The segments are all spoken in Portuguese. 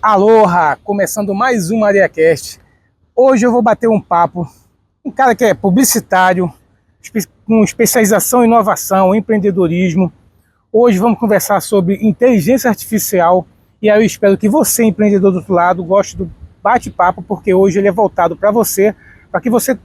Aloha! Começando mais um AreaCast. Hoje eu vou bater um papo com um cara que é publicitário, com especialização em inovação, empreendedorismo. Hoje vamos conversar sobre inteligência artificial e aí eu espero que você, empreendedor do outro lado, goste do bate-papo, porque hoje ele é voltado para você, para que você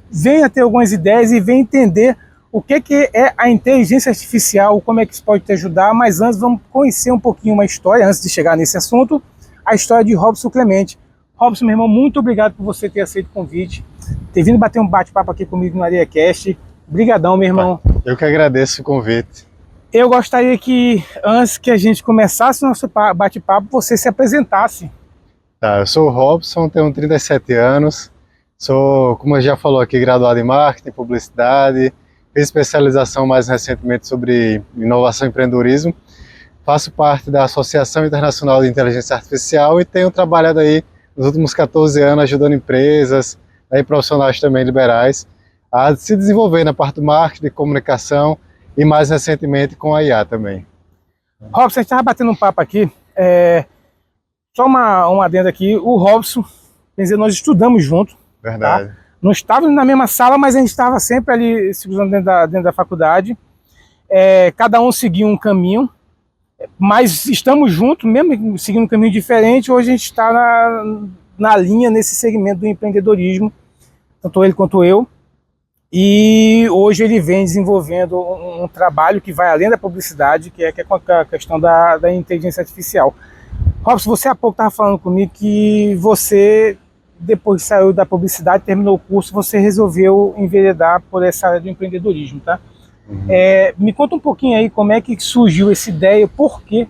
venha ter algumas ideias e venha entender o que é a inteligência artificial, como é que isso pode te ajudar. Mas antes vamos conhecer um pouquinho uma história, antes de chegar nesse assunto, a história de Robson Clemente. Robson, meu irmão, muito obrigado por você ter aceito o convite, ter vindo bater um bate-papo aqui comigo no AreaCast. Obrigadão, meu irmão. Eu que agradeço o convite. Eu gostaria que, antes que a gente começasse o nosso bate-papo, você se apresentasse. Tá, eu sou o Robson, tenho 37 anos, sou, como já falou aqui, graduado em marketing, publicidade, fiz especialização mais recentemente sobre inovação e empreendedorismo, faço parte da Associação Internacional de Inteligência Artificial e tenho trabalhado aí nos últimos 14 anos ajudando empresas, aí profissionais também liberais, a se desenvolver na parte do marketing, comunicação e mais recentemente com a IA também. Robson, a gente estava batendo um papo aqui, só uma adenda aqui, o Robson, quer dizer, nós estudamos junto. Verdade. Tá? Não estávamos na mesma sala, mas a gente estava sempre ali se cruzando dentro da faculdade. Cada um seguia um caminho, mas estamos juntos, mesmo seguindo um caminho diferente. Hoje a gente está na linha, nesse segmento do empreendedorismo, tanto ele quanto eu. E hoje ele vem desenvolvendo um trabalho que vai além da publicidade, que é com a questão da inteligência artificial. Robson, você há pouco estava falando comigo que você, depois que saiu da publicidade, terminou o curso, você resolveu enveredar por essa área do empreendedorismo, tá? Uhum. Me conta um pouquinho aí como é que surgiu essa ideia, por quê,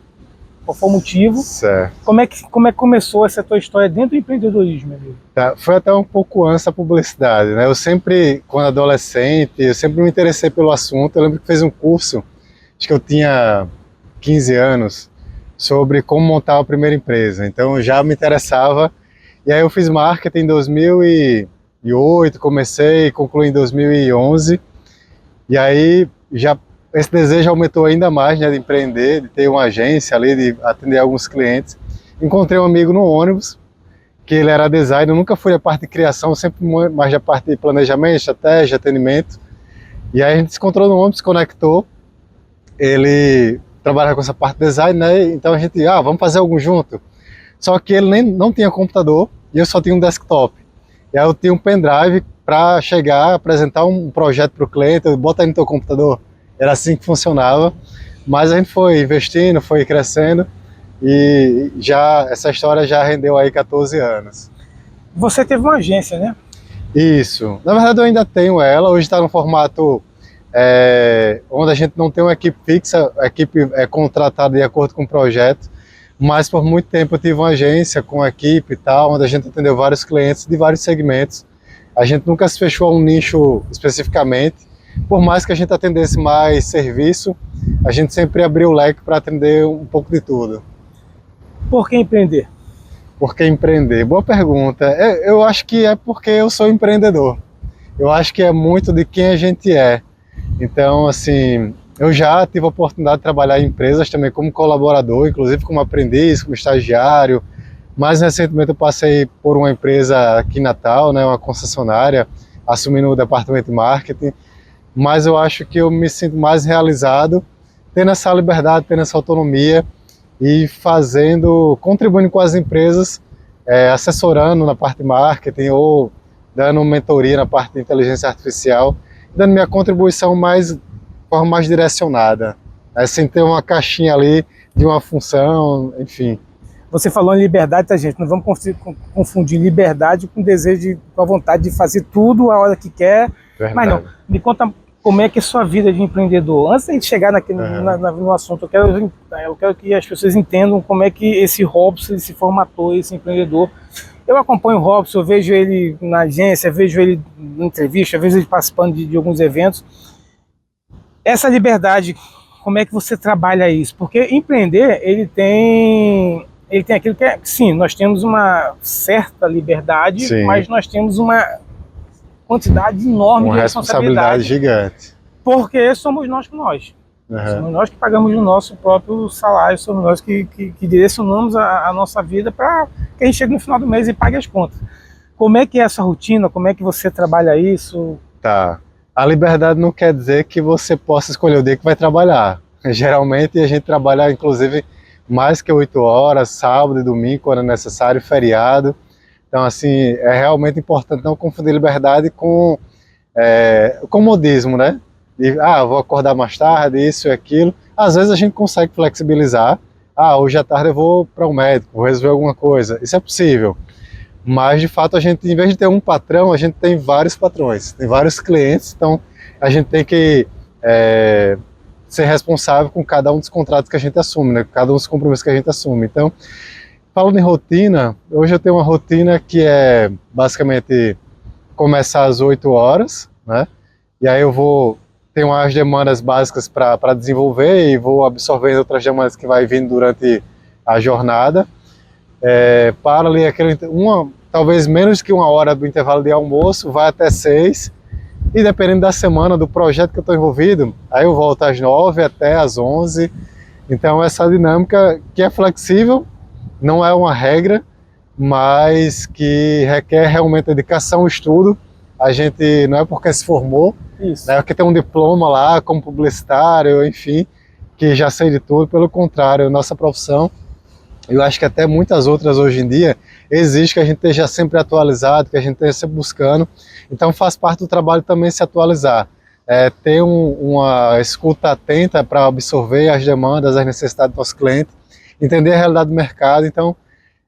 qual foi o motivo, certo. Como é que começou essa tua história dentro do empreendedorismo, meu amigo? Tá, foi até um pouco antes da publicidade, né? Eu sempre, quando adolescente, eu sempre me interessei pelo assunto. Eu lembro que fiz um curso, acho que eu tinha 15 anos, sobre como montar a primeira empresa, então já me interessava. E aí eu fiz marketing em 2008, comecei e concluí em 2011, e aí já esse desejo aumentou ainda mais, né, de empreender, de ter uma agência ali, de atender alguns clientes. Encontrei um amigo no ônibus, que ele era designer, eu nunca fui a parte de criação, sempre mais da parte de planejamento, estratégia, atendimento. E aí a gente se encontrou no ônibus, se conectou, ele trabalhava com essa parte de design, né, então a gente, vamos fazer algo junto. Só que ele não tinha computador e eu só tinha um desktop. E aí eu tinha um pendrive para chegar, apresentar um projeto para o cliente, eu bota aí no teu computador. Era assim que funcionava, mas a gente foi investindo, foi crescendo e essa história já rendeu aí 14 anos. Você teve uma agência, né? Isso. Na verdade eu ainda tenho ela, hoje está no formato onde a gente não tem uma equipe fixa, a equipe é contratada de acordo com o projeto, mas por muito tempo eu tive uma agência com a equipe e tal, onde a gente atendeu vários clientes de vários segmentos. A gente nunca se fechou a um nicho especificamente. Por mais que a gente atendesse mais serviço, a gente sempre abriu o leque para atender um pouco de tudo. Por que empreender? Por que empreender? Boa pergunta. Eu acho que é porque eu sou empreendedor. Eu acho que é muito de quem a gente é. Então, assim, eu já tive a oportunidade de trabalhar em empresas também como colaborador, inclusive como aprendiz, como estagiário. Mais recentemente eu passei por uma empresa aqui em Natal, né, uma concessionária, assumindo o departamento de marketing. Mas eu acho que eu me sinto mais realizado tendo essa liberdade, tendo essa autonomia e contribuindo com as empresas, assessorando na parte de marketing ou dando mentoria na parte de inteligência artificial, dando minha contribuição de forma mais direcionada, sem ter uma caixinha ali de uma função, enfim. Você falou em liberdade, tá, gente? Não vamos confundir liberdade com desejo, com a vontade de fazer tudo a hora que quer. Verdade. Mas não, me conta como é que é a sua vida de empreendedor. Antes de chegar no assunto, eu quero que as pessoas entendam como é que esse Robson se formatou, esse empreendedor. Eu acompanho o Robson, eu vejo ele na agência, vejo ele em entrevista, vejo ele participando de alguns eventos. Essa liberdade, como é que você trabalha isso? Porque empreender, ele tem aquilo que é, sim, nós temos uma certa liberdade, sim, mas nós temos uma quantidade enorme de responsabilidade gigante. Porque somos nós com nós. Somos nós que pagamos o nosso próprio salário, somos nós que direcionamos a nossa vida para que a gente chegue no final do mês e pague as contas. Como é que é essa rotina? Como é que você trabalha isso? Tá. A liberdade não quer dizer que você possa escolher o dia que vai trabalhar. Geralmente a gente trabalha, inclusive, mais que 8 horas, sábado e domingo, quando é necessário, feriado. Então, assim, é realmente importante não confundir liberdade com comodismo, né? Vou acordar mais tarde, isso e aquilo. Às vezes a gente consegue flexibilizar. Hoje à tarde eu vou para o médico, vou resolver alguma coisa. Isso é possível. Mas, de fato, a gente, em vez de ter um patrão, a gente tem vários patrões, tem vários clientes, então a gente tem que ser responsável com cada um dos contratos que a gente assume, né? Cada um dos compromissos que a gente assume. Então, falando em rotina, hoje eu tenho uma rotina que é basicamente começar às 8 horas, né? E aí tenho as demandas básicas para desenvolver e vou absorvendo outras demandas que vai vindo durante a jornada. Para ali talvez menos que 1 hora do intervalo de almoço, vai até 6, e dependendo da semana, do projeto que eu estou envolvido, aí eu volto às 9 até às 11. Então essa dinâmica que é flexível, não é uma regra, mas que requer realmente dedicação, estudo. A gente não é porque se formou, né, porque tem um diploma lá como publicitário, enfim, que já sei de tudo. Pelo contrário, nossa profissão, eu acho que até muitas outras hoje em dia, exige que a gente esteja sempre atualizado, que a gente esteja sempre buscando. Então faz parte do trabalho também se atualizar, ter uma escuta atenta para absorver as demandas, as necessidades do nosso cliente, entender a realidade do mercado. Então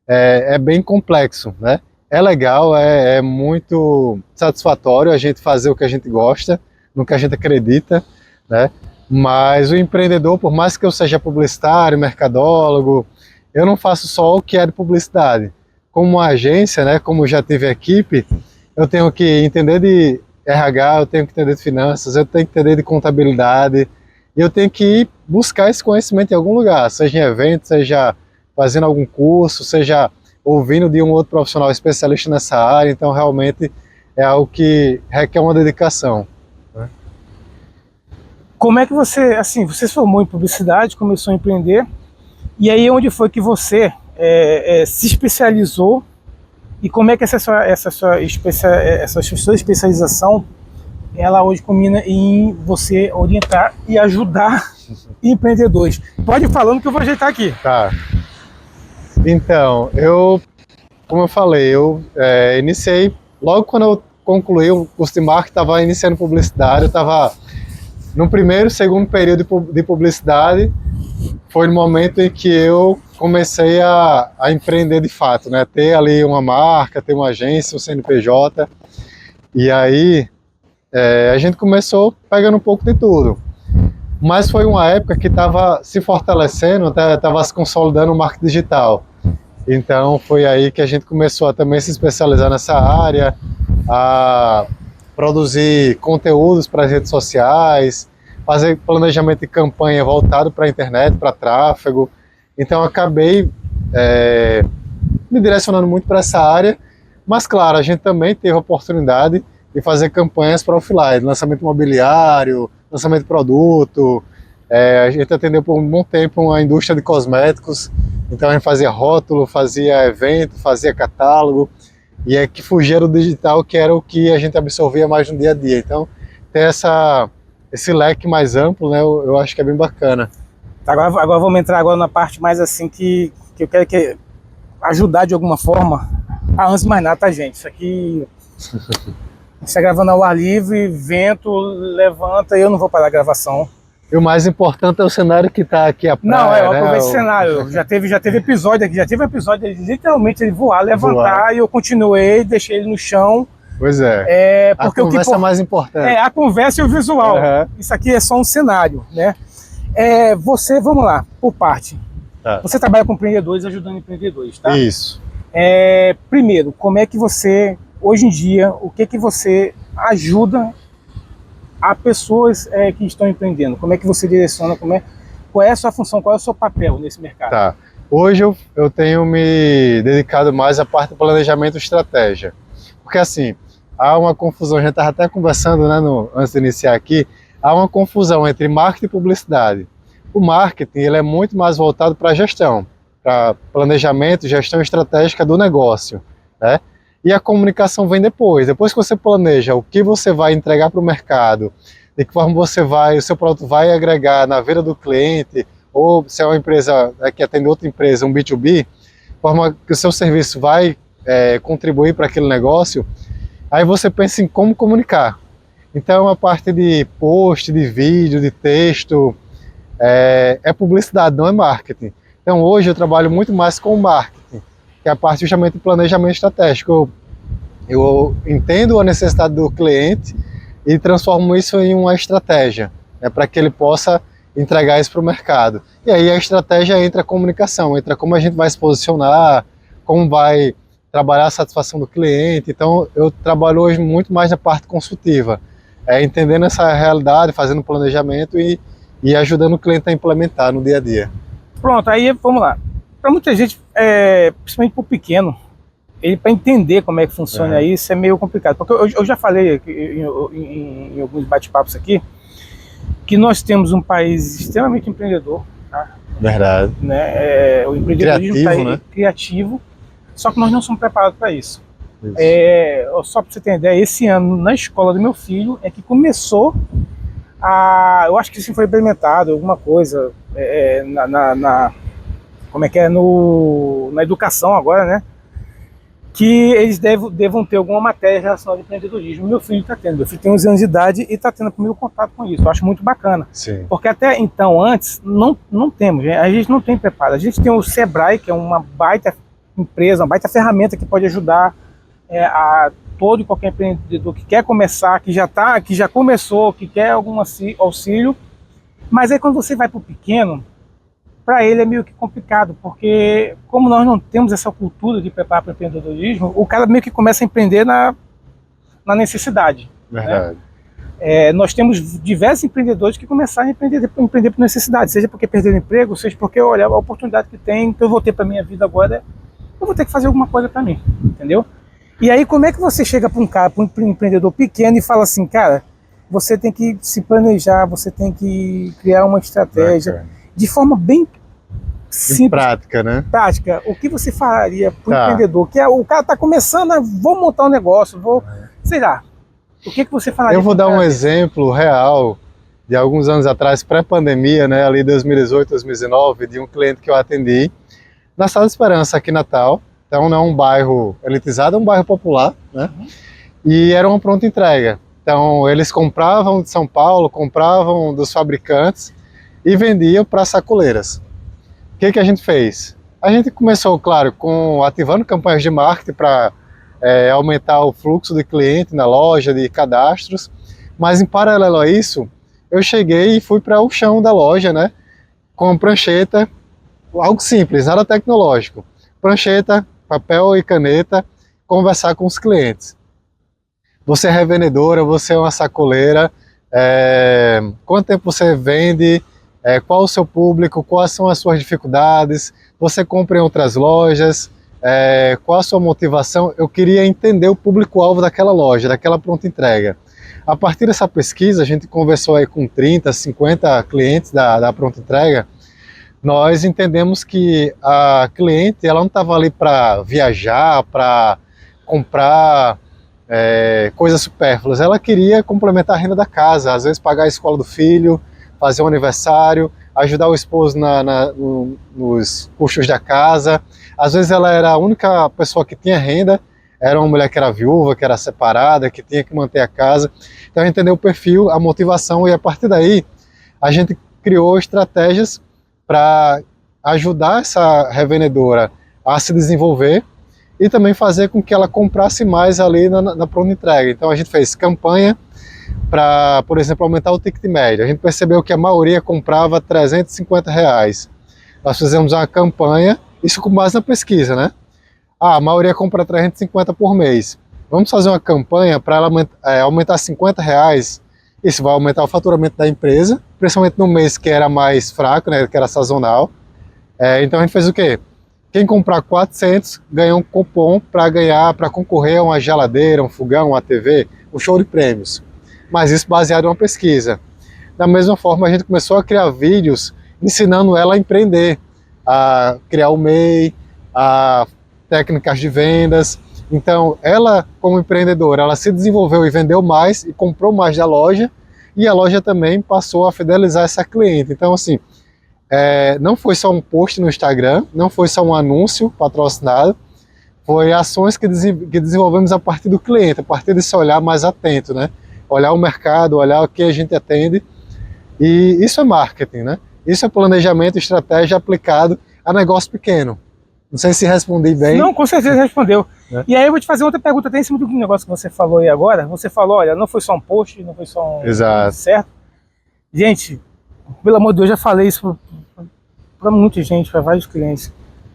é bem complexo, né? É legal, é muito satisfatório a gente fazer o que a gente gosta, no que a gente acredita, né? Mas o empreendedor, por mais que eu seja publicitário, mercadólogo, eu não faço só o que é de publicidade. Como uma agência, né, como já tive equipe, eu tenho que entender de RH, eu tenho que entender de finanças, eu tenho que entender de contabilidade, e eu tenho que ir buscar esse conhecimento em algum lugar, seja em evento, seja fazendo algum curso, seja ouvindo de um outro profissional especialista nessa área. Então realmente é algo que requer uma dedicação, né? Como é que você se formou em publicidade, começou a empreender, e aí onde foi que você se especializou, e como é que essa sua especialização, ela hoje culmina em você orientar e ajudar empreendedores? Pode ir falando que eu vou ajeitar aqui. Tá. Então, como eu falei, eu iniciei, logo quando eu concluí o curso de marketing, estava iniciando publicidade, eu estava no primeiro, segundo período de publicidade. Foi no momento em que eu comecei a empreender de fato, né? Ter ali uma marca, ter uma agência, um CNPJ, e aí a gente começou pegando um pouco de tudo. Mas foi uma época que estava se fortalecendo, estava se consolidando o marketing digital. Então foi aí que a gente começou a também se especializar nessa área, a produzir conteúdos para as redes sociais, fazer planejamento de campanha voltado para a internet, para tráfego. Então acabei me direcionando muito para essa área, mas claro, a gente também teve a oportunidade de fazer campanhas para offline, lançamento imobiliário, lançamento de produto. A gente atendeu por um bom tempo a indústria de cosméticos, então a gente fazia rótulo, fazia evento, fazia catálogo, e é que fugia do digital, que era o que a gente absorvia mais no dia a dia. Então ter esse leque mais amplo, né, eu acho que é bem bacana. Agora vamos entrar agora na parte mais assim que eu quero ajudar de alguma forma. Antes de mais nada, tá, gente? Isso aqui você está gravando ao ar livre, vento, levanta, e eu não vou parar a gravação. E o mais importante é o cenário que está aqui, a praia. Não, eu aproveito o cenário. Já teve episódio aqui, de literalmente ele voar, levantar, e eu continuei, deixei ele no chão. Pois é. Porque a conversa é mais importante. A conversa e o visual. Isso aqui é só um cenário, né? Vamos lá, por parte. Tá. Você trabalha com empreendedores, ajudando empreendedores, tá? Isso. Primeiro, como é que você, hoje em dia, o que você ajuda a pessoas que estão empreendendo? Como é que você direciona, qual é a sua função, qual é o seu papel nesse mercado? Tá. Hoje eu tenho me dedicado mais à parte do planejamento e estratégia. Porque assim, há uma confusão, a gente estava até conversando, né, antes de iniciar aqui, há uma confusão entre marketing e publicidade. O marketing ele é muito mais voltado para a gestão, para planejamento, gestão estratégica do negócio, né? E a comunicação vem depois. Depois que você planeja o que você vai entregar para o mercado, de que forma o seu produto vai agregar na vida do cliente, ou se é uma empresa que atende outra empresa, um B2B, de forma que o seu serviço vai contribuir para aquele negócio, aí você pensa em como comunicar. Então a parte de post, de vídeo, de texto, é publicidade, não é marketing. Então hoje eu trabalho muito mais com marketing, que é a parte justamente de planejamento estratégico. Eu entendo a necessidade do cliente e transformo isso em uma estratégia, né, para que ele possa entregar isso para o mercado. E aí a estratégia entra a comunicação, entra como a gente vai se posicionar, como vai trabalhar a satisfação do cliente. Então eu trabalho hoje muito mais na parte consultiva, entendendo essa realidade, fazendo planejamento e ajudando o cliente a implementar no dia a dia. Pronto, aí vamos lá. Para muita gente, principalmente para o pequeno, ele para entender como é que funciona isso é meio complicado. Porque eu já falei aqui, em alguns bate-papos aqui, que nós temos um país extremamente empreendedor. Tá? Verdade. Né? O empreendedorismo criativo, tá né? Criativo, só que nós não somos preparados para isso. Só para você ter ideia, esse ano na escola do meu filho é que começou eu acho que isso foi implementado, alguma coisa como é que é, na educação agora, né? Que eles devam ter alguma matéria relacionada ao empreendedorismo. Meu filho está tendo, meu filho tem 11 anos de idade e está tendo o primeiro contato com isso. Eu acho muito bacana. Sim. Porque até então, antes, não temos, a gente não tem preparo. A gente tem o Sebrae, que é uma baita empresa, uma baita ferramenta que pode ajudar a todo e qualquer empreendedor que quer começar, que já começou, que quer algum auxílio. Mas aí quando você vai para o pequeno, para ele é meio que complicado, porque como nós não temos essa cultura de preparar para o empreendedorismo, o cara meio que começa a empreender na necessidade. Verdade. Né? Nós temos diversos empreendedores que começaram a empreender por necessidade, seja porque perderam emprego, seja porque, olha, a oportunidade que tem, que eu vou ter para minha vida agora, eu vou ter que fazer alguma coisa para mim, entendeu? E aí como é que você chega para um empreendedor pequeno e fala assim, cara, você tem que se planejar, você tem que criar uma estratégia de forma bem simples, prática, né? Prática. O que você faria para o empreendedor? Que o cara está começando, vou montar um negócio, sei lá. O que você falaria? Eu vou dar um exemplo real de alguns anos atrás, pré-pandemia, né, ali 2018, 2019, de um cliente que eu atendi na Sala de Esperança, aqui em Natal. Então não é um bairro elitizado, é um bairro popular, né? E era uma pronta entrega. Então eles compravam de São Paulo, compravam dos fabricantes e vendiam para sacoleiras. O que a gente fez? A gente começou, claro, ativando campanhas de marketing para aumentar o fluxo de cliente na loja, de cadastros, mas em paralelo a isso, eu cheguei e fui para o chão da loja, né, com prancheta, algo simples, nada tecnológico, prancheta, papel e caneta, conversar com os clientes. Você é revendedora, você é uma sacoleira, quanto tempo você vende, qual o seu público, quais são as suas dificuldades, você compra em outras lojas, qual a sua motivação. Eu queria entender o público-alvo daquela loja, daquela pronta entrega. A partir dessa pesquisa, a gente conversou aí com 30, 50 clientes da pronta entrega. Nós entendemos que a cliente ela não estava ali para viajar, para comprar coisas supérfluas. Ela queria complementar a renda da casa, às vezes pagar a escola do filho, fazer um aniversário, ajudar o esposo nos custos da casa. Às vezes ela era a única pessoa que tinha renda, era uma mulher que era viúva, que era separada, que tinha que manter a casa. Então entendeu o perfil, a motivação, e a partir daí a gente criou estratégias para ajudar essa revendedora a se desenvolver e também fazer com que ela comprasse mais ali na pronta entrega. Então a gente fez campanha para, por exemplo, aumentar o ticket médio. A gente percebeu que a maioria comprava R$350. Nós fizemos uma campanha, isso com base na pesquisa, né? A maioria compra 350 por mês. Vamos fazer uma campanha para ela aumentar R$50. Isso vai aumentar o faturamento da empresa, principalmente no mês que era mais fraco, né, que era sazonal. Então a gente fez o quê? Quem comprar 400 ganha um cupom para concorrer a uma geladeira, um fogão, uma TV, um show de prêmios. Mas isso baseado em uma pesquisa. Da mesma forma, a gente começou a criar vídeos ensinando ela a empreender, a criar o MEI, a técnicas de vendas. Então, ela, como empreendedora, ela se desenvolveu e vendeu mais e comprou mais da loja, e a loja também passou a fidelizar essa cliente. Então, assim, não foi só um post no Instagram, não foi só um anúncio patrocinado, foi ações que desenvolvemos a partir do cliente, a partir desse olhar mais atento, né? Olhar o mercado, olhar o que a gente atende, e isso é marketing, né? Isso é planejamento, estratégia aplicado a negócio pequeno. Não sei se respondi bem. Não, com certeza respondeu. E aí eu vou te fazer outra pergunta, até em cima do negócio que você falou aí agora. Você falou, olha, não foi só um post, não foi só um... Exato. Certo? Gente, pelo amor de Deus, já falei isso para muita gente, para vários clientes.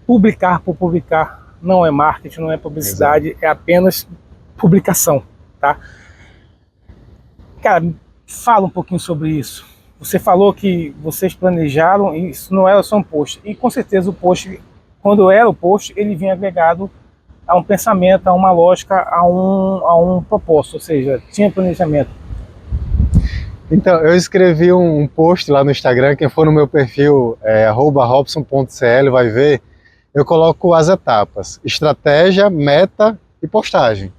Publicar por publicar não é marketing, não é publicidade, exato, é apenas publicação, tá? Cara, fala um pouquinho sobre isso. Você falou que vocês planejaram, e isso não era só um post. E com certeza o post, quando era o post, ele vinha agregado a um pensamento, a uma lógica, a um propósito, ou seja, tinha planejamento. Então, eu escrevi um post lá no Instagram, quem for no meu perfil, @robson.cl, vai ver, eu coloco as etapas: estratégia, meta e postagem.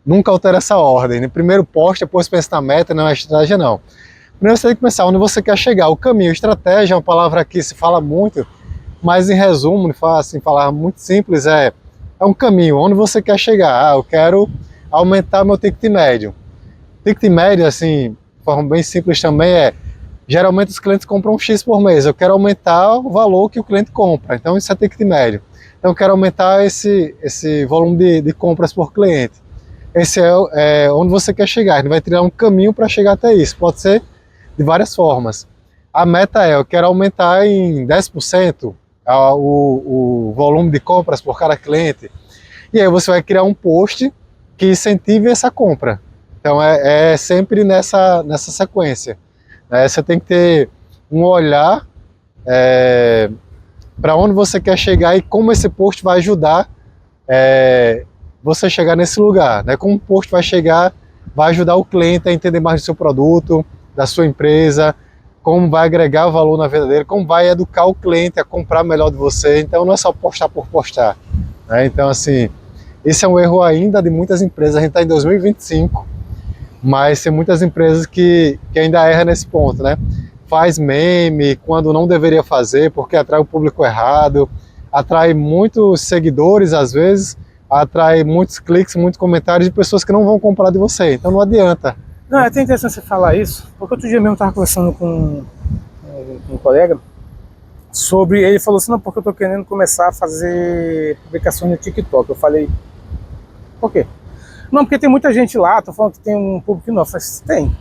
Nunca altera essa ordem, né? Primeiro posta, depois pensa na meta, não é estratégia não. Primeiro você tem que pensar onde você quer chegar. O caminho, estratégia é uma palavra que se fala muito, mas em resumo, assim, falar muito simples, é um caminho, onde você quer chegar. Eu quero aumentar meu ticket médio. Ticket médio, assim, de forma bem simples também, geralmente os clientes compram um X por mês, eu quero aumentar o valor que o cliente compra, então isso é ticket médio. Então eu quero aumentar esse volume de compras por cliente. Esse é onde você quer chegar, a gente vai trilhar um caminho para chegar até isso, pode ser de várias formas. A meta eu quero aumentar em 10% o volume de compras por cada cliente, e aí você vai criar um post que incentive essa compra. Então é sempre nessa sequência. Você tem que ter um olhar para onde você quer chegar e como esse post vai ajudar você chegar nesse lugar, né? Como o post vai ajudar o cliente a entender mais do seu produto, da sua empresa, como vai agregar valor na vida dele, como vai educar o cliente a comprar melhor de você. Então não é só postar por postar, né? Então, assim, esse é um erro ainda de muitas empresas. A gente está em 2025, mas tem muitas empresas que ainda erram nesse ponto, né? Faz meme quando não deveria fazer, porque atrai o público errado, atrai muitos seguidores às vezes, atrai muitos cliques, muitos comentários de pessoas que não vão comprar de você, então não adianta. Não, é até interessante você falar isso, porque outro dia mesmo eu estava conversando com um colega sobre, ele falou assim, não, porque eu estou querendo começar a fazer publicações no TikTok. Eu falei, por quê? Não, porque tem muita gente lá, tô falando que tem um público novo. Eu falei, tem,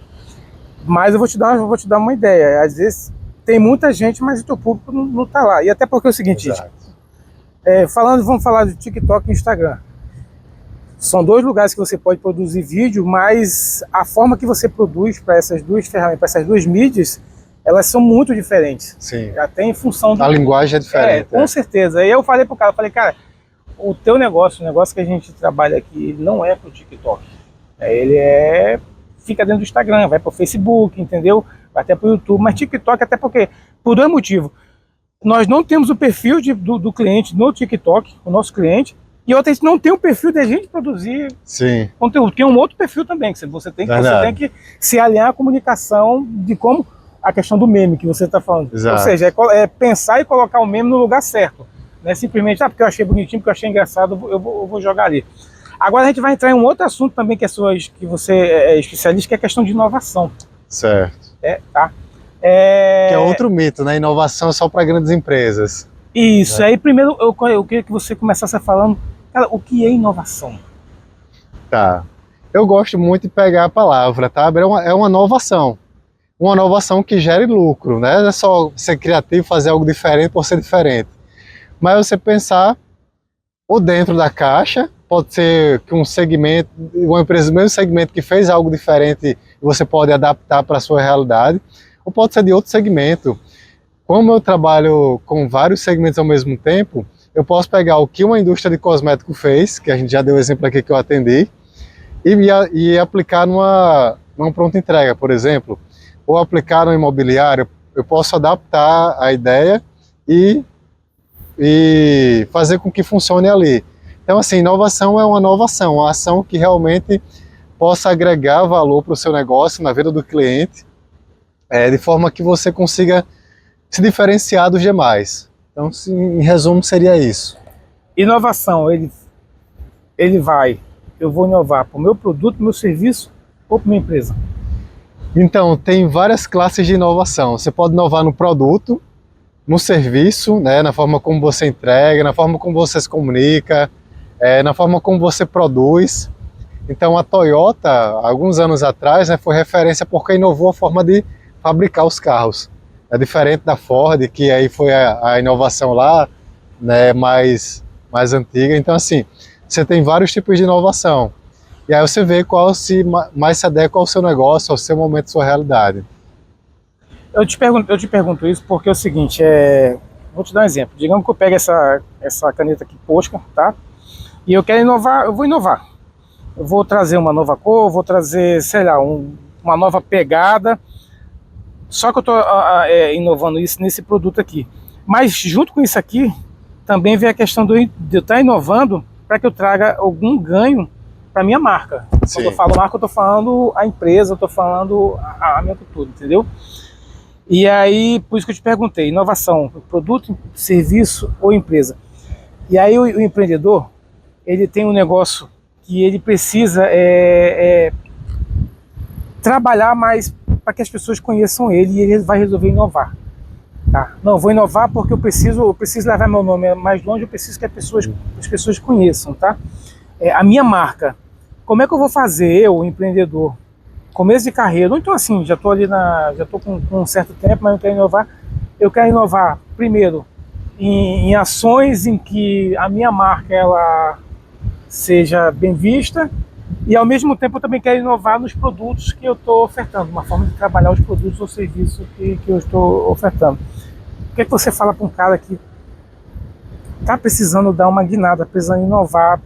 mas eu vou te dar uma ideia, às vezes tem muita gente, mas o teu público não tá lá, e até porque é o seguinte, vamos falar do TikTok e Instagram. São dois lugares que você pode produzir vídeo, mas a forma que você produz para essas duas ferramentas, para essas duas mídias, elas são muito diferentes. Sim. Até em função do... A linguagem é diferente. Com certeza. Aí eu falei pro cara, o teu negócio, o negócio que a gente trabalha aqui, ele não é pro TikTok. Ele fica dentro do Instagram, vai pro Facebook, entendeu? Vai até pro YouTube, mas TikTok até porque, por dois motivos. Nós não temos o perfil do cliente no TikTok, o nosso cliente, e outra, a gente não tem o perfil de a gente produzir conteúdo. Tem um outro perfil também, que você tem que se alinhar à comunicação de como a questão do meme que você está falando. Exato. Ou seja, é pensar e colocar o meme no lugar certo. Não é simplesmente, porque eu achei bonitinho, porque eu achei engraçado, eu vou jogar ali. Agora a gente vai entrar em um outro assunto também que você é especialista, que é a questão de inovação. Certo. Tá? Que é outro mito, né? Inovação é só para grandes empresas. Isso. Aí primeiro eu queria que você começasse falando, cara, o que é inovação? Tá. Eu gosto muito de pegar a palavra, tá? É uma inovação. Uma inovação que gere lucro, né? Não é só ser criativo, fazer algo diferente por ser diferente. Mas você pensar ou dentro da caixa, pode ser que um segmento, uma empresa do mesmo segmento que fez algo diferente, você pode adaptar para a sua realidade, ou pode ser de outro segmento. Como eu trabalho com vários segmentos ao mesmo tempo, eu posso pegar o que uma indústria de cosmético fez, que a gente já deu exemplo aqui que eu atendi, e aplicar numa pronta entrega, por exemplo. ou aplicar no imobiliário, eu posso adaptar a ideia e fazer com que funcione ali. Então, assim, inovação é uma inovação, uma ação que realmente possa agregar valor para o seu negócio, na vida do cliente, de forma que você consiga se diferenciar dos demais. Então, em resumo, seria isso. Inovação, eu vou inovar para o meu produto, meu serviço ou para minha empresa? Então, tem várias classes de inovação. Você pode inovar no produto, no serviço, né, na forma como você entrega, na forma como você se comunica, na forma como você produz. Então a Toyota, alguns anos atrás, né, foi referência porque inovou a forma de fabricar os carros. É diferente da Ford, que aí foi a inovação lá, né, mais antiga. Então assim, você tem vários tipos de inovação. E aí você vê qual mais se adequa ao seu negócio, ao seu momento, à sua realidade. Eu te pergunto isso porque é o seguinte, vou te dar um exemplo. Digamos que eu pego essa caneta aqui, Posca, tá? E eu quero inovar, eu vou inovar. Eu vou trazer uma nova cor, vou trazer, sei lá, uma nova pegada. Só que eu estou inovando isso nesse produto aqui. Mas junto com isso aqui, também vem a questão de eu estar inovando para que eu traga algum ganho para minha marca. Sim. Quando eu falo marca, eu estou falando a empresa, eu estou falando a minha cultura, entendeu? E aí, por isso que eu te perguntei, inovação, produto, serviço ou empresa? E aí o empreendedor, ele tem um negócio que ele precisa trabalhar mais para que as pessoas conheçam ele e ele vai resolver inovar. Tá? Não, vou inovar porque eu preciso levar meu nome mais longe, eu preciso que as pessoas conheçam, tá? A minha marca, como é que eu vou fazer, eu, empreendedor, começo de carreira, ou então assim, já estou com um certo tempo, mas eu quero inovar primeiro em ações em que a minha marca ela seja bem vista e ao mesmo tempo eu também quero inovar nos produtos que eu estou ofertando, uma forma de trabalhar os produtos ou serviços que eu estou ofertando. O que é que você fala para um cara que está precisando dar uma guinada, precisando inovar?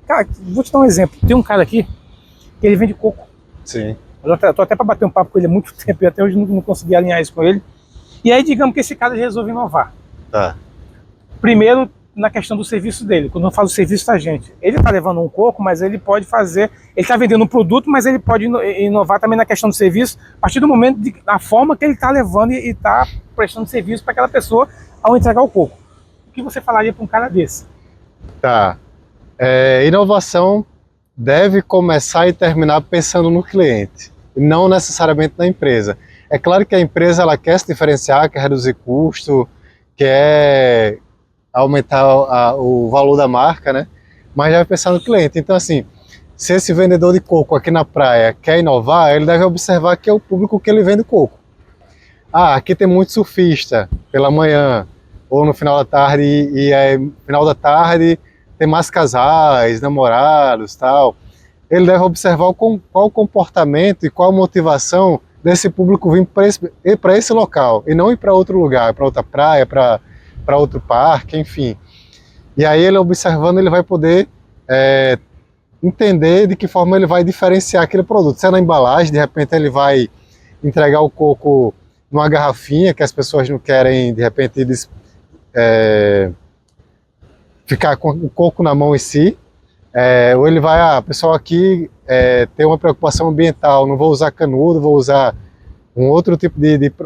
Cara, vou te dar um exemplo, tem um cara aqui que ele vende coco. Sim. Eu tô até para bater um papo com ele há muito tempo e até hoje não consegui alinhar isso com ele. E aí digamos que esse cara resolve inovar. Tá. Primeiro, na questão do serviço dele. Quando eu falo serviço da gente, ele está levando um coco, mas ele pode fazer, ele está vendendo um produto, mas ele pode inovar também na questão do serviço, a partir do momento da forma que ele está levando e está prestando serviço para aquela pessoa ao entregar o coco. O que você falaria para um cara desse? Tá. Inovação deve começar e terminar pensando no cliente, e não necessariamente na empresa. É claro que a empresa ela quer se diferenciar, quer reduzir custo, quer aumentar o valor da marca, né? Mas deve pensar no cliente. Então, assim, se esse vendedor de coco aqui na praia quer inovar, ele deve observar que é o público que ele vende coco. Ah, aqui tem muito surfista pela manhã ou no final da tarde, e aí no final da tarde tem mais casais, namorados, tal. Ele deve observar qual o comportamento e qual a motivação desse público vir para esse local e não ir para outro lugar, para outra praia, para outro parque, enfim. E aí ele observando, ele vai poder entender de que forma ele vai diferenciar aquele produto. Se é na embalagem, de repente ele vai entregar o coco numa garrafinha que as pessoas não querem, de repente, ficar com o coco na mão em si. Ou ele vai, pessoal aqui tem uma preocupação ambiental, não vou usar canudo, vou usar um outro tipo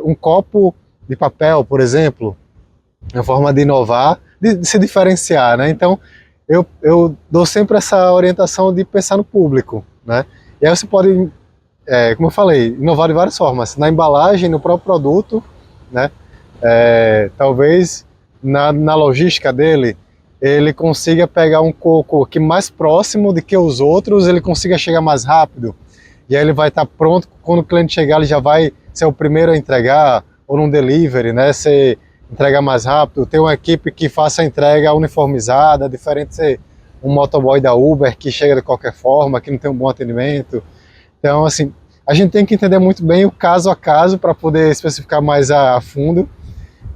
um copo de papel, por exemplo, uma forma de inovar, de se diferenciar, né? Então, eu dou sempre essa orientação de pensar no público, né? E aí você pode, como eu falei, inovar de várias formas, na embalagem, no próprio produto, né? Talvez na logística dele, ele consiga pegar um coco que mais próximo do que os outros, ele consiga chegar mais rápido, e aí ele vai estar pronto, quando o cliente chegar ele já vai ser o primeiro a entregar, ou num delivery, né, você entregar mais rápido, ter uma equipe que faça a entrega uniformizada, diferente de ser um motoboy da Uber que chega de qualquer forma, que não tem um bom atendimento. Então, assim, a gente tem que entender muito bem o caso a caso para poder especificar mais a fundo,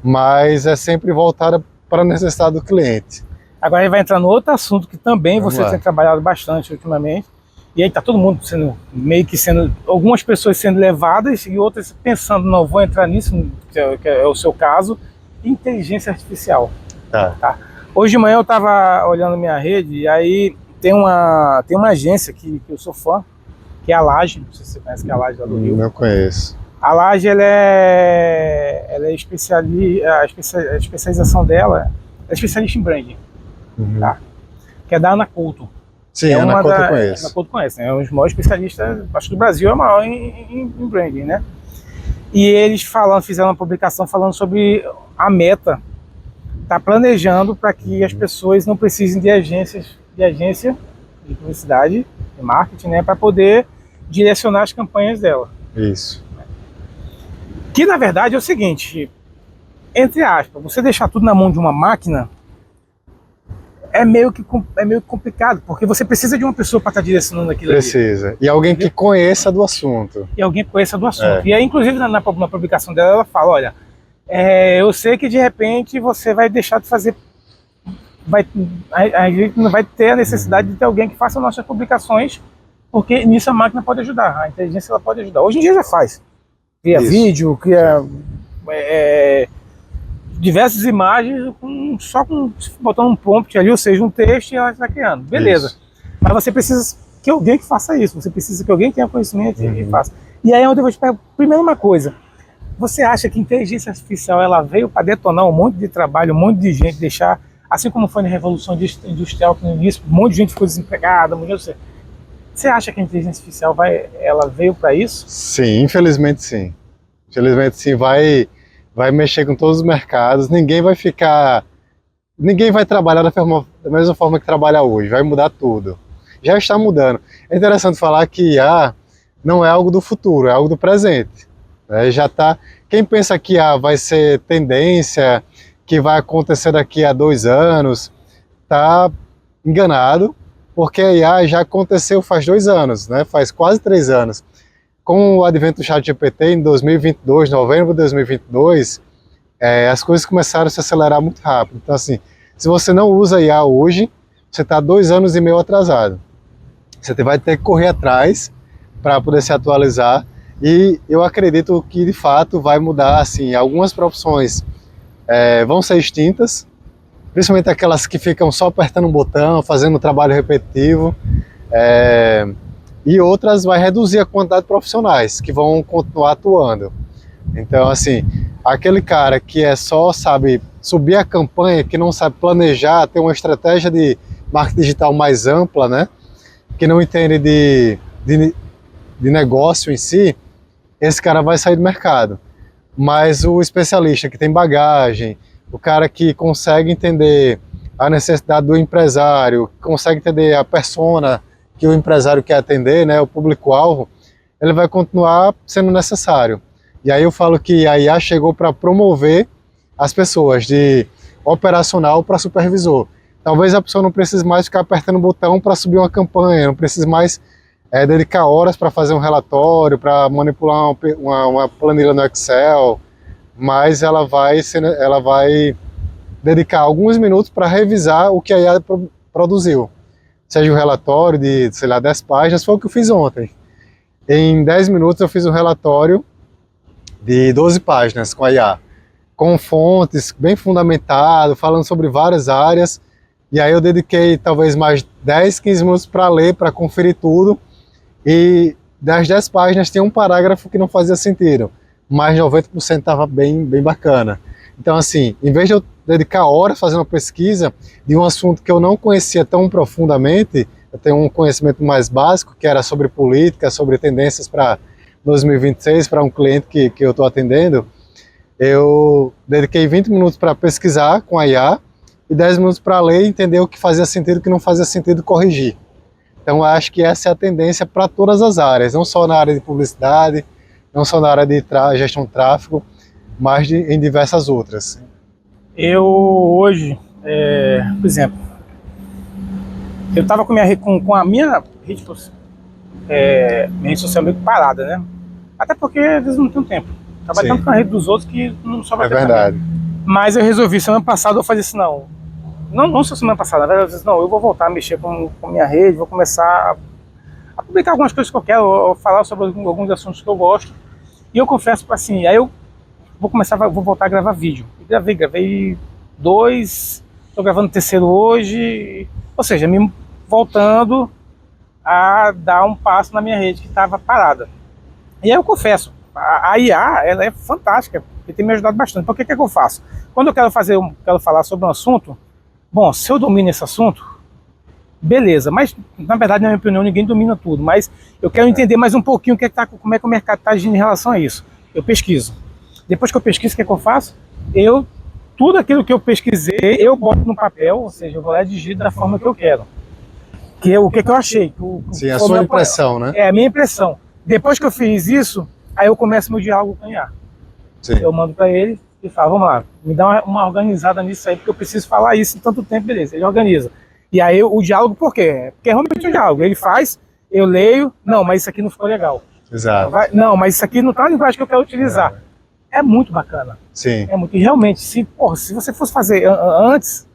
mas é sempre voltada para a necessidade do cliente. Agora ele vai entrar no outro assunto que também você tem trabalhado bastante ultimamente, E aí tá todo mundo sendo, meio que sendo, algumas pessoas sendo levadas e outras pensando, não, vou entrar nisso, que é o seu caso, inteligência artificial. Tá? Hoje de manhã eu tava olhando minha rede e aí tem uma agência que eu sou fã, que é a Laje, não sei se você conhece, que é a Laje lá do Rio. Não conheço. A Laje, ela é a especialização dela é especialista em branding, tá? Que é da Ana Couto. Sim, a Ana Couto eu conheço. Ana Couto conhece, né? É um dos maiores especialistas, acho que do Brasil é o maior em branding, né? E eles fizeram uma publicação falando sobre a Meta tá planejando para que as pessoas não precisem de agência de publicidade, de marketing, né? Para poder direcionar as campanhas dela. Isso. Que na verdade é o seguinte, entre aspas, você deixar tudo na mão de uma máquina é meio que complicado, porque você precisa de uma pessoa para estar direcionando aquilo. Precisa. Ali. E alguém que conheça do assunto. E alguém que conheça do assunto. E aí, inclusive, na publicação dela, ela fala, olha, eu sei que de repente você vai deixar de fazer, a gente não vai ter a necessidade de ter alguém que faça nossas publicações, porque nisso a máquina pode ajudar, a inteligência ela pode ajudar. Hoje em dia já faz. Cria vídeo, cria diversas imagens só botando um prompt ali, ou seja, um texto e ela está criando. Beleza. Isso. Mas você precisa que alguém que faça isso, você precisa que alguém tenha conhecimento e faça. E aí é onde eu vou te perguntar, primeiro uma coisa, você acha que a inteligência artificial ela veio para detonar um monte de trabalho, um monte de gente, deixar, assim como foi na Revolução Industrial, que no início um monte de gente ficou desempregada, você acha que a inteligência artificial ela veio para isso? Sim, infelizmente sim. Infelizmente sim, vai mexer com todos os mercados, ninguém vai trabalhar da mesma forma que trabalha hoje, vai mudar tudo. Já está mudando. É interessante falar que IA não é algo do futuro, é algo do presente. Já tá, quem pensa que IA vai ser tendência, que vai acontecer daqui a 2 anos, está enganado, porque a IA já aconteceu faz 2 anos, né? Faz quase 3 anos. Com o advento do ChatGPT em 2022, novembro de 2022, as coisas começaram a se acelerar muito rápido. Então, assim, se você não usa IA hoje, você está 2 anos e meio atrasado. Você vai ter que correr atrás para poder se atualizar. E eu acredito que, de fato, vai mudar, assim, algumas profissões vão ser extintas, principalmente aquelas que ficam só apertando um botão, fazendo um trabalho repetitivo. E outras vai reduzir a quantidade de profissionais que vão continuar atuando. Então, assim, aquele cara que só sabe subir a campanha, que não sabe planejar, ter uma estratégia de marketing digital mais ampla, né? Que não entende de negócio em si, esse cara vai sair do mercado. Mas o especialista que tem bagagem, o cara que consegue entender a necessidade do empresário, consegue entender a persona que o empresário quer atender, né, o público-alvo, ele vai continuar sendo necessário. E aí eu falo que a IA chegou para promover as pessoas de operacional para supervisor. Talvez a pessoa não precise mais ficar apertando o botão para subir uma campanha, não precise mais dedicar horas para fazer um relatório, para manipular uma planilha no Excel, mas ela vai dedicar alguns minutos para revisar o que a IA produziu. Seja um relatório de, sei lá, 10 páginas, foi o que eu fiz ontem. Em 10 minutos eu fiz um relatório de 12 páginas com a IA, com fontes, bem fundamentado, falando sobre várias áreas, e aí eu dediquei talvez mais 10, 15 minutos para ler, para conferir tudo, e das 10 páginas tinha um parágrafo que não fazia sentido, mas 90% estava bem bacana. Então, assim, em vez de eu dedicar horas fazendo uma pesquisa de um assunto que eu não conhecia tão profundamente, eu tenho um conhecimento mais básico, que era sobre política, sobre tendências para 2026, para um cliente que eu estou atendendo, eu dediquei 20 minutos para pesquisar com a IA e 10 minutos para ler e entender o que fazia sentido e o que não fazia sentido corrigir. Então, eu acho que essa é a tendência para todas as áreas, não só na área de publicidade, não só na área de gestão de tráfego, mas em diversas outras. Eu hoje, por exemplo, eu estava com a minha rede social meio parada, né? Até porque às vezes não tenho tempo. Trabalho tanto com a rede dos outros que não sobra tempo. É verdade. Mas eu resolvi, semana passada eu falei assim, não só semana passada, na verdade, não, eu vou voltar a mexer com minha rede, vou começar a publicar algumas coisas que eu quero, ou falar sobre alguns assuntos que eu gosto. E eu confesso, assim, aí eu vou voltar a gravar vídeo. Gravei 2, estou gravando o 3º hoje, ou seja, me voltando a dar um passo na minha rede que estava parada. E aí eu confesso, a IA, ela é fantástica, e tem me ajudado bastante. Então o que eu faço? Quando eu quero falar sobre um assunto, bom, se eu domino esse assunto, beleza, mas na verdade, na minha opinião, ninguém domina tudo, mas eu quero entender mais um pouquinho como é que o mercado está agindo em relação a isso. Eu pesquiso. Depois que eu pesquiso, o que eu faço? Tudo aquilo que eu pesquisei, eu boto no papel, ou seja, eu vou lá e digito da forma que eu quero. O que eu achei. Sim, a sua impressão, né? É, a minha impressão. Depois que eu fiz isso, aí eu começo meu diálogo com o IA. Sim. Eu mando para ele e falo, vamos lá, me dá uma organizada nisso aí, porque eu preciso falar isso em tanto tempo, beleza. Ele organiza. E aí o diálogo, por quê? Porque é realmente um diálogo. Ele faz, eu leio, não, mas isso aqui não ficou legal. Exato. Não, mas isso aqui não está na linguagem que eu quero utilizar. É muito bacana. Sim. É muito. E realmente, se você fosse fazer antes,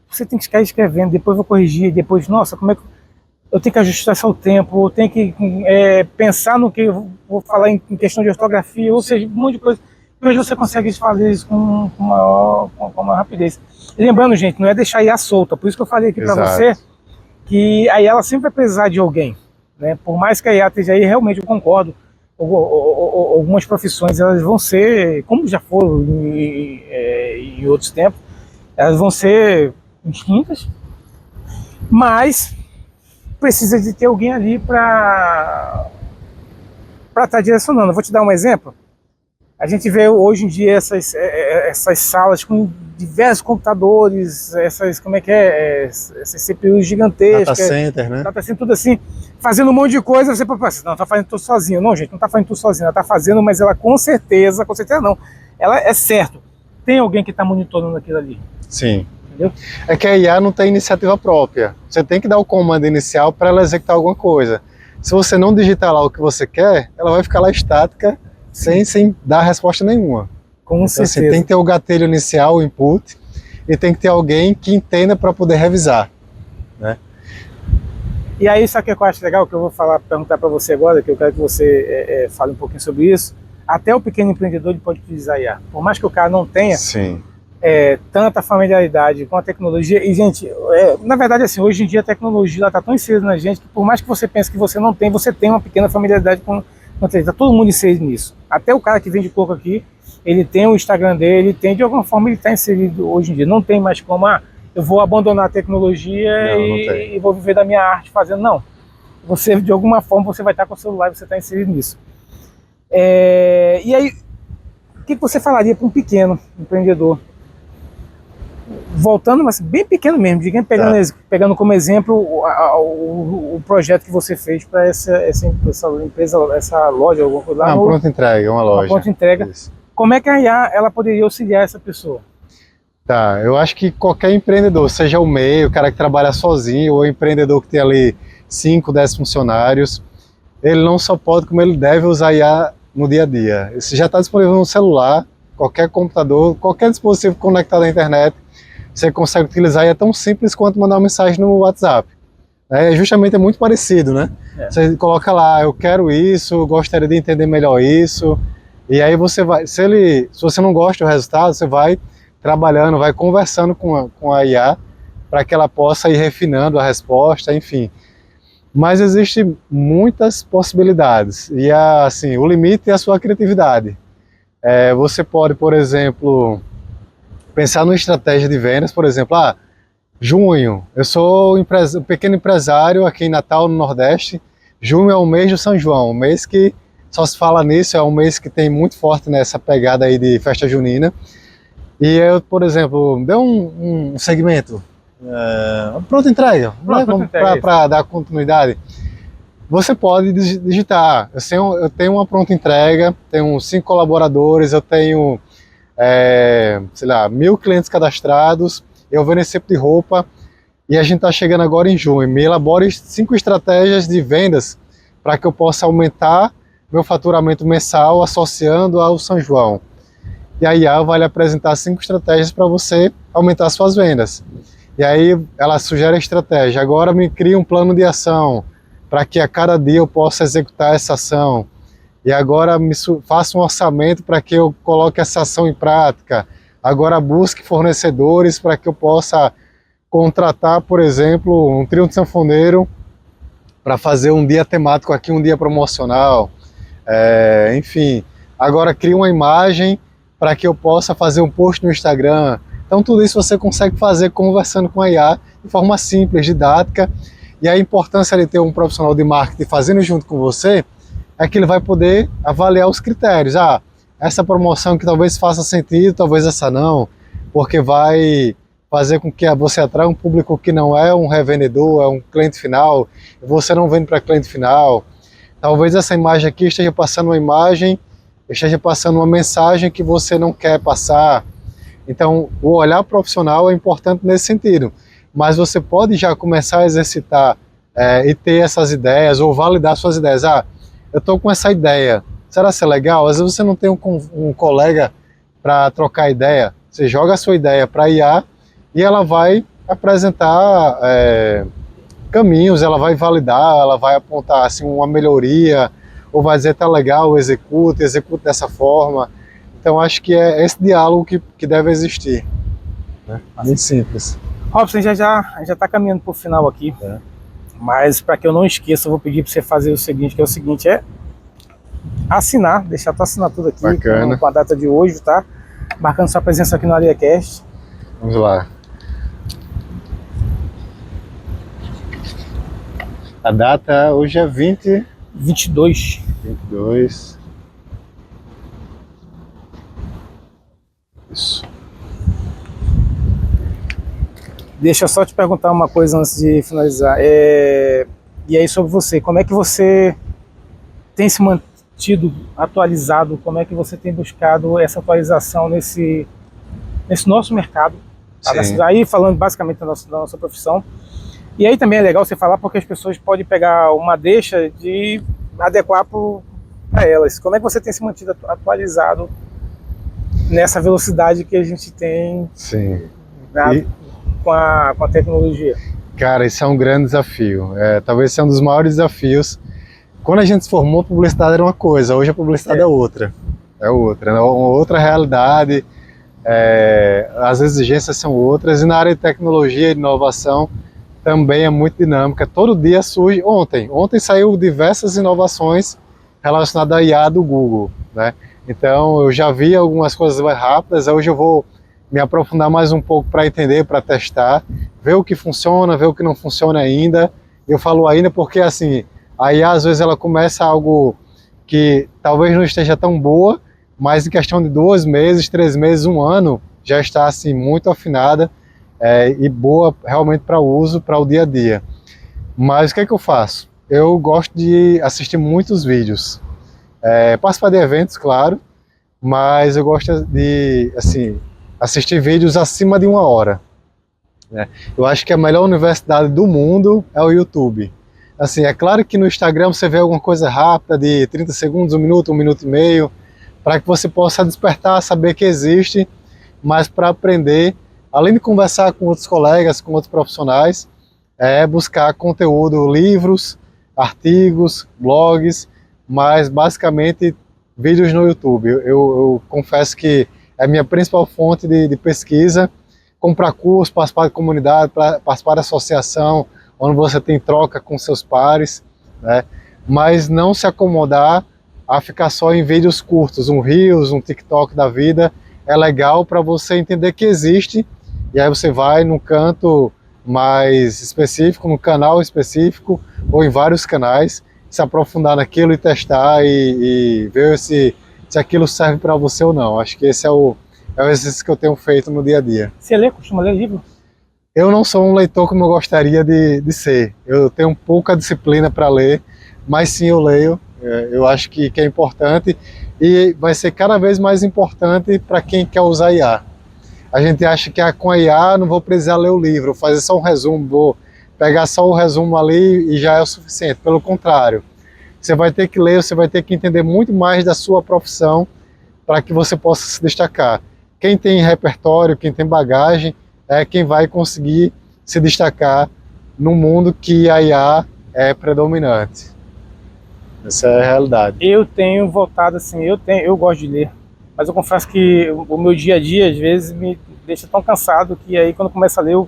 você tem que ficar escrevendo, depois vou corrigir, depois, nossa, como é que eu tenho que ajustar seu tempo, eu tenho que pensar no que eu vou falar em questão de ortografia, ou seja, um monte de coisa. E hoje você consegue fazer isso com maior rapidez. E lembrando, gente, não é deixar a IA solta, por isso que eu falei aqui para você, que a IA ela sempre vai precisar de alguém, né? Por mais que a IA esteja aí, realmente eu concordo, algumas profissões elas vão ser, como já foram em outros tempos, elas vão ser extintas, mas precisa de ter alguém ali para estar direcionando. Eu vou te dar um exemplo. A gente vê hoje em dia essas salas com diversos computadores, essas CPUs gigantescas. Data center, né? Data center, tudo assim, fazendo um monte de coisa, você pensa, não, tá fazendo tudo sozinho. Não, gente, não tá fazendo tudo sozinho, ela tá fazendo, mas ela com certeza não. Ela é certo, tem alguém que tá monitorando aquilo ali. Sim. Entendeu? É que a IA não tem iniciativa própria. Você tem que dar o comando inicial para ela executar alguma coisa. Se você não digitar lá o que você quer, ela vai ficar lá estática, sem dar resposta nenhuma. Com então, certeza. Assim, tem que ter o gatilho inicial, o input, e tem que ter alguém que entenda para poder revisar, né? E aí, sabe o que eu acho legal, que eu vou perguntar para você agora, que eu quero que você fale um pouquinho sobre isso. Até o pequeno empreendedor ele pode utilizar IA. Por mais que o cara não tenha tanta familiaridade com a tecnologia. E, gente, na verdade, assim, hoje em dia a tecnologia está tão inserida na gente que por mais que você pense que você não tem, você tem uma pequena familiaridade com está todo mundo inserido nisso. Até o cara que vende coco aqui, ele tem o Instagram dele, de alguma forma ele está inserido hoje em dia. Não tem mais como, eu vou abandonar a tecnologia e vou viver da minha arte fazendo. Não. Você, de alguma forma, você vai estar com o celular e você está inserido nisso. E aí, o que você falaria para um pequeno empreendedor? Voltando, mas bem pequeno mesmo, pegando como exemplo o projeto que você fez para essa empresa, essa loja, alguma coisa lá. Pronta entrega, uma loja. Pronta entrega. Isso. Como é que a IA ela poderia auxiliar essa pessoa? Tá, eu acho que qualquer empreendedor, seja o MEI, o cara que trabalha sozinho, ou o empreendedor que tem ali 5, 10 funcionários, ele não só pode, como ele deve usar a IA no dia a dia. Isso já está disponível no celular, qualquer computador, qualquer dispositivo conectado à internet, você consegue utilizar, e é tão simples quanto mandar uma mensagem no WhatsApp. Justamente é muito parecido, né? Você coloca lá, eu quero isso, gostaria de entender melhor isso, e aí você vai, se você não gosta do resultado, você vai trabalhando, vai conversando com a IA, para que ela possa ir refinando a resposta, enfim. Mas existem muitas possibilidades, e assim, o limite é a sua criatividade. Você pode, por exemplo, pensar numa estratégia de vendas, por exemplo, junho, eu sou um pequeno empresário aqui em Natal, no Nordeste, junho é o mês do São João, um mês que só se fala nisso, é um mês que tem muito forte nessa pegada aí de festa junina, e eu, por exemplo, dei um segmento, pronta entrega, para dar continuidade. Você pode digitar, eu tenho uma pronta entrega, tenho 5 colaboradores, eu tenho sei lá, 1000 clientes cadastrados, eu vendo esse tipo de roupa, e a gente está chegando agora em junho, me elabore 5 estratégias de vendas para que eu possa aumentar meu faturamento mensal associando ao São João. E a IA vai lhe apresentar 5 estratégias para você aumentar suas vendas. E aí ela sugere a estratégia, agora me cria um plano de ação, para que a cada dia eu possa executar essa ação. E agora faça um orçamento para que eu coloque essa ação em prática. Agora busque fornecedores para que eu possa contratar, por exemplo, um trio de sanfoneiro para fazer um dia temático aqui, um dia promocional. Enfim, agora crie uma imagem para que eu possa fazer um post no Instagram. Então tudo isso você consegue fazer conversando com a IA de forma simples, didática. E a importância de ter um profissional de marketing fazendo junto com você é que ele vai poder avaliar os critérios. Essa promoção que talvez faça sentido, talvez essa não, porque vai fazer com que você atraia um público que não é um revendedor, é um cliente final, e você não vende para cliente final. Talvez essa imagem aqui esteja passando uma imagem, esteja passando uma mensagem que você não quer passar. Então, o olhar profissional é importante nesse sentido, mas você pode já começar a exercitar e ter essas ideias, ou validar suas ideias. Eu estou com essa ideia, será que é legal? Às vezes você não tem um colega para trocar ideia, você joga a sua ideia para a IA e ela vai apresentar caminhos, ela vai validar, ela vai apontar assim, uma melhoria, ou vai dizer, tá legal, execute dessa forma. Então acho que é esse diálogo que deve existir, né? Muito simples. Robson, já está caminhando para o final aqui, mas para que eu não esqueça, eu vou pedir para você fazer o seguinte, é assinar, deixar a tua assinatura aqui com a data de hoje, tá? Marcando sua presença aqui no AreaCast. Vamos lá. A data hoje é 22. Isso. Deixa eu só te perguntar uma coisa antes de finalizar. E aí sobre você, como é que você tem se mantido atualizado? Como é que você tem buscado essa atualização nesse nosso mercado? Aí falando basicamente da nossa profissão. E aí também é legal você falar porque as pessoas podem pegar uma deixa de adequar para elas. Como é que você tem se mantido atualizado nessa velocidade que a gente tem com a tecnologia? Cara, isso é um grande desafio. Talvez seja um dos maiores desafios. Quando a gente se formou, a publicidade era uma coisa, hoje a publicidade é outra. É uma outra realidade, as exigências são outras, e na área de tecnologia e de inovação também é muito dinâmica. Todo dia surge. Ontem saiu diversas inovações relacionadas à IA do Google, né? Então eu já vi algumas coisas mais rápidas, hoje eu vou me aprofundar mais um pouco para entender, para testar, ver o que funciona, ver o que não funciona ainda. Eu falo ainda porque assim, a IA às vezes ela começa algo que talvez não esteja tão boa, mas em questão de 2 meses, 3 meses, 1 ano, já está assim muito afinada e boa realmente para o uso, para o dia a dia. Mas o que é que eu faço? Eu gosto de assistir muitos vídeos, participar de eventos, claro, mas eu gosto de assistir vídeos acima de 1 hora. Eu acho que a melhor universidade do mundo é o YouTube. Assim, é claro que no Instagram você vê alguma coisa rápida de 30 segundos, 1 minuto, 1 minuto e meio, para que você possa despertar, saber que existe, mas para aprender, além de conversar com outros colegas, com outros profissionais, buscar conteúdo, livros, artigos, blogs, mas basicamente vídeos no YouTube. Eu confesso que é a minha principal fonte de pesquisa, comprar curso, participar de comunidade, participar de associação, onde você tem troca com seus pares, né? Mas não se acomodar a ficar só em vídeos curtos, um Reels, um TikTok da vida. É legal para você entender que existe, e aí você vai num canto mais específico, no canal específico, ou em vários canais, se aprofundar naquilo e testar e ver se aquilo serve para você ou não. Acho que esse é o exercício que eu tenho feito no dia a dia. Você costuma ler livro? Eu não sou um leitor como eu gostaria de ser. Eu tenho pouca disciplina para ler, mas sim eu leio. Eu acho que é importante e vai ser cada vez mais importante para quem quer usar IA. A gente acha que com a IA não vou precisar ler o livro, fazer só um resumo, vou pegar só o resumo ali e já é o suficiente. Pelo contrário, você vai ter que ler, você vai ter que entender muito mais da sua profissão para que você possa se destacar. Quem tem repertório, quem tem bagagem, é quem vai conseguir se destacar no mundo que a IA é predominante. Essa é a realidade. Eu tenho voltado assim, eu gosto de ler, mas eu confesso que o meu dia a dia às vezes me deixa tão cansado que aí quando começa a ler eu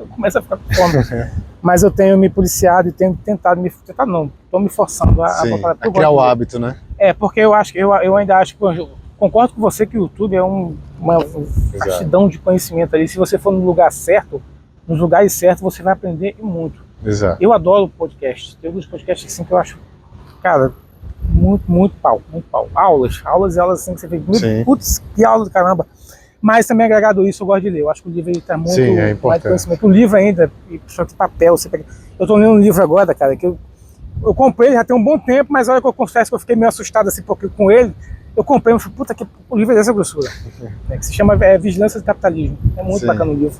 começo a ficar com fome. Mas eu tenho me policiado e tenho tentado não, estou me forçando a voltar a criar o hábito, né? Porque eu ainda acho que eu concordo com você que o YouTube é uma vastidão de conhecimento ali. Se você for no lugar certo, nos lugares certos, você vai aprender muito. Exato. Eu adoro podcast. Tem alguns podcasts assim que eu acho, cara, muito pau. Aulas assim que você vê. Putz, que aula do caramba. Mas também agregado isso, eu gosto de ler. Eu acho que o livro está muito mais conhecimento. O livro ainda, só que papel, você pega. Eu estou lendo um livro agora, cara, que eu comprei já tem um bom tempo, mas olha que eu confesso que eu fiquei meio assustado assim porque com ele. Eu comprei, eu falei, puta, que o livro é dessa grossura. Que se chama Vigilância do Capitalismo. É muito bacana o livro.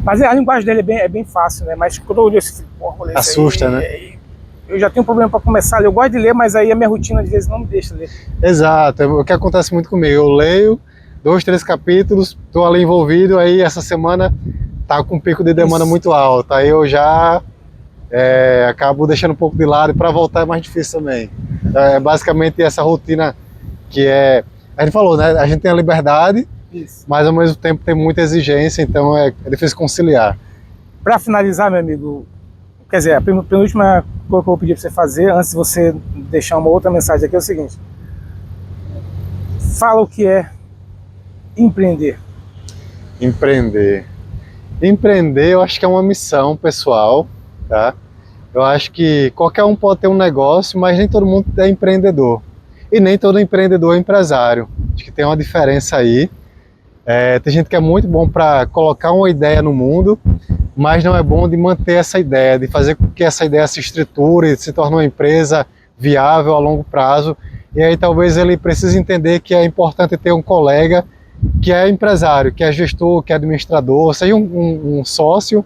Mas a linguagem dele é bem fácil, né? Mas quando eu li esse porra, assusta, né? Eu já tenho um problema para começar a ler. Eu gosto de ler, mas aí a minha rotina às vezes não me deixa ler. Exato, é o que acontece muito comigo. Eu leio 2, 3 capítulos, estou ali envolvido, aí essa semana tá com um pico de demanda muito alto. Aí eu já acabo deixando um pouco de lado e para voltar é mais difícil também. É basicamente essa rotina que a gente falou, né? A gente tem a liberdade, mas ao mesmo tempo tem muita exigência, então é difícil conciliar. Para finalizar, meu amigo, quer dizer, a penúltima coisa que eu vou pedir para você fazer, antes de você deixar uma outra mensagem aqui, é o seguinte: fala o que é empreender. Empreender, eu acho que é uma missão pessoal, tá? Eu acho que qualquer um pode ter um negócio, mas nem todo mundo é empreendedor. E nem todo empreendedor é empresário. Acho que tem uma diferença aí. Tem gente que é muito bom para colocar uma ideia no mundo, mas não é bom de manter essa ideia, de fazer com que essa ideia se estruture, se torne uma empresa viável a longo prazo. E aí talvez ele precise entender que é importante ter um colega que é empresário, que é gestor, que é administrador, seja um sócio,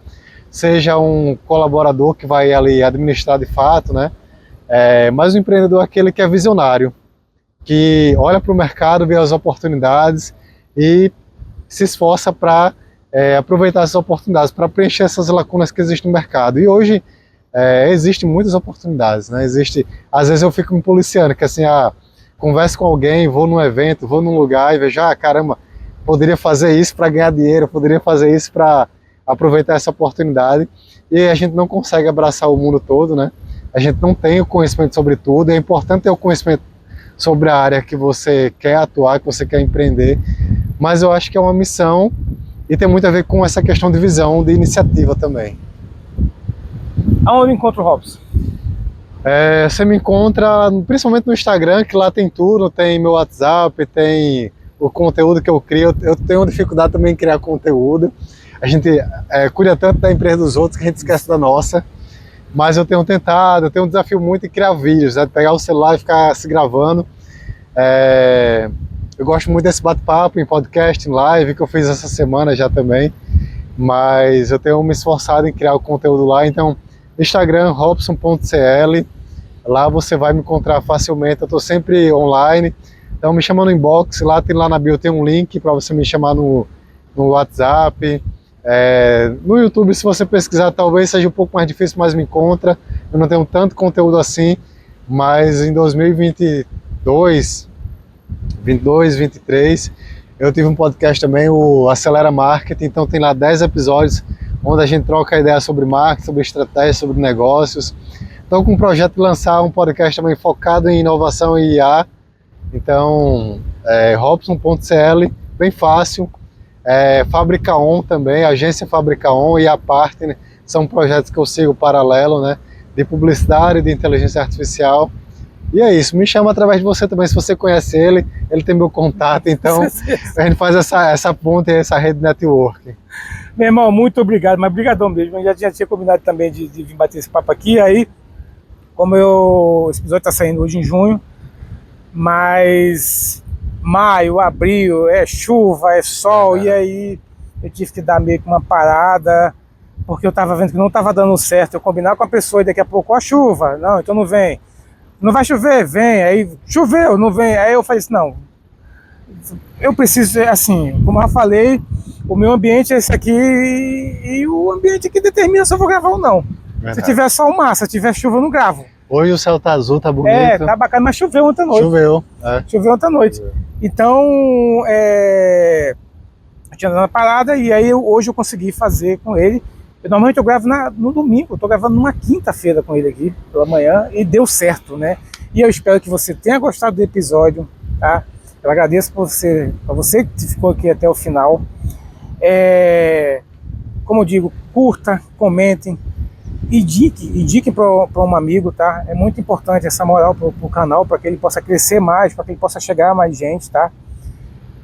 seja um colaborador que vai ali administrar de fato, né? Mas o empreendedor é aquele que é visionário, que olha para o mercado, vê as oportunidades e se esforça para aproveitar essas oportunidades, para preencher essas lacunas que existem no mercado. E hoje existem muitas oportunidades, né? Às vezes eu fico me policiando, que assim, converso com alguém, vou num evento, vou num lugar e vejo, caramba, poderia fazer isso para ganhar dinheiro, poderia fazer isso para aproveitar essa oportunidade. E a gente não consegue abraçar o mundo todo, né? A gente não tem o conhecimento sobre tudo, é importante ter o conhecimento sobre a área que você quer atuar, que você quer empreender, mas eu acho que é uma missão e tem muito a ver com essa questão de visão, de iniciativa também. Aonde eu encontro o Robson? Você me encontra principalmente no Instagram, que lá tem tudo, tem meu WhatsApp, tem o conteúdo que eu crio. Eu tenho dificuldade também em criar conteúdo. A gente cuida tanto da empresa dos outros que a gente esquece da nossa. Mas eu tenho um desafio muito em criar vídeos, né? Pegar o celular e ficar se gravando. Eu gosto muito desse bate-papo em podcast, em live, que eu fiz essa semana já também. Mas eu tenho me esforçado em criar o conteúdo lá, então Instagram, robson.cl, lá você vai me encontrar facilmente, eu estou sempre online, então me chama no inbox, lá na bio tem um link para você me chamar no WhatsApp, no YouTube se você pesquisar talvez seja um pouco mais difícil, mas me encontra, eu não tenho tanto conteúdo assim, mas em 2022, 23, eu tive um podcast também, o Acelera Marketing, então tem lá 10 episódios onde a gente troca ideia sobre marketing, sobre estratégia, sobre negócios. Estou com um projeto de lançar um podcast também focado em inovação e IA. Então, robson.cl, bem fácil. Fábrica On também, agência Fábrica On e a Partner, são projetos que eu sigo paralelo, né? De publicidade, de inteligência artificial. E é isso, me chama através de você também, se você conhece ele tem meu contato, então a gente faz essa ponte, essa rede networking. Meu irmão, muito obrigado, mas brigadão mesmo, eu já tinha combinado também de vir bater esse papo aqui, aí, como esse episódio está saindo hoje em junho, mas maio, abril, é chuva, é sol, e aí eu tive que dar meio que uma parada, porque eu tava vendo que não tava dando certo, eu combinar com a pessoa e daqui a pouco, chuva, não, então não vem. Não vai chover, vem, aí choveu, não vem, aí eu falei assim, não, eu preciso, assim, como eu já falei, o meu ambiente é esse aqui e o ambiente aqui determina se eu vou gravar ou não. Se tiver sol, massa. Se tiver chuva, eu não gravo. Hoje o céu tá azul, tá bonito. Tá bacana, mas choveu ontem à noite. Choveu ontem à noite. Então, eu tinha dado uma parada e aí hoje eu consegui fazer com ele. Normalmente eu gravo no domingo, eu tô gravando numa quinta-feira com ele aqui, pela manhã, e deu certo, né? E eu espero que você tenha gostado do episódio, tá? Eu agradeço pra você que ficou aqui até o final. Como eu digo, curta, comentem, indique para um amigo, tá? É muito importante essa moral pro canal, para que ele possa crescer mais, para que ele possa chegar a mais gente, tá?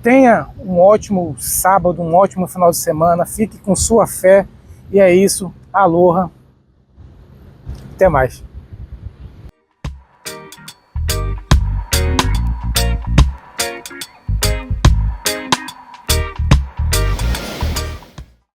Tenha um ótimo sábado, um ótimo final de semana, fique com sua fé, e é isso, aloha, até mais.